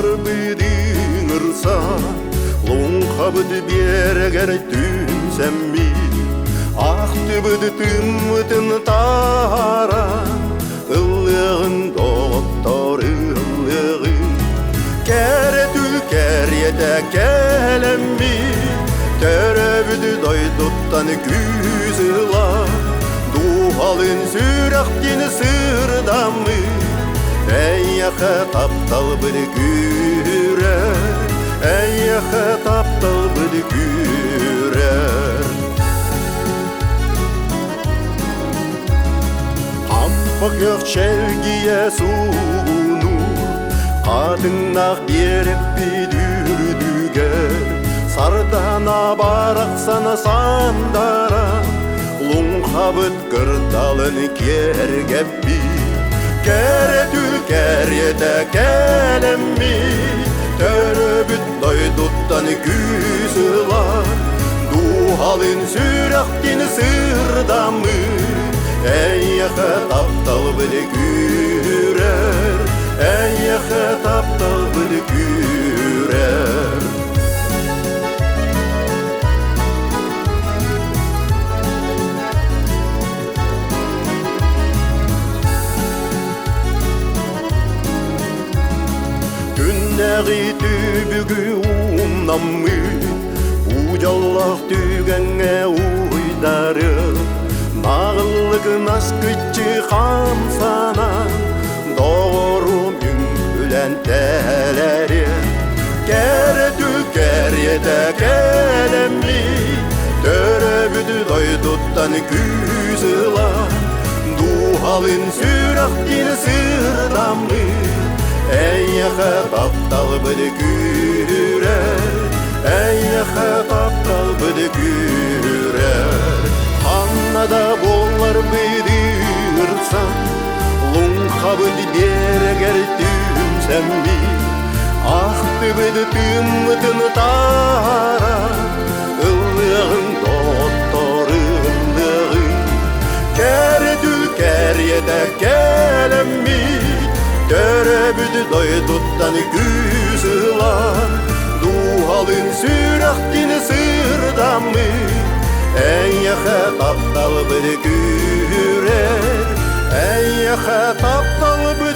болар бидин ырса луңхабыт бергер түнсәмми ақтыбыт тымытын тара ыллығын доттор ыллығын кәрі түлкер ете кәлемми төрөбүді дойдуттан күзіла духалын сүрәқтен сырдамы әйяқы таптал бір күрер әйяқы таптал бір күрер Қампық өкчелгие суыну Қадыңнақ беріп бедүрдүгер Сардана барақсана сандара Луңхабыт кырдалын кергеппи Кәрі түлкер ете кәлемми Төрөбүт дойдуттан күзіла Духалын сүрәқтен сырдамы Әйяқы таптал бір күрер Әйяқы таптал бір күрер Күннәғи түбігі умнамы Ұжаллақ түгәңе уйдары Нағылығын аскүтчі қамсана Doğru müngülen tәләрі Кәрі түлкер ете кәлемли Төрөбүді дойдуттан күзіла Духалын сүрәқтен сырдамы Әйяқы таптал бір күрер Әйяқы таптал бір күрер Қаннада болар бүйді ұрсан Луңхабыд бергер түнсәмби Ақтыбыд тымытын тара Ыллығын доттор ыллығын Кәрі түлкер ете кәлемми Төрөбүд дойдуттан күзіла Духалын сүрәқтен сырдамы Әйяқы таптал бір күрер Әйяқы таптал бір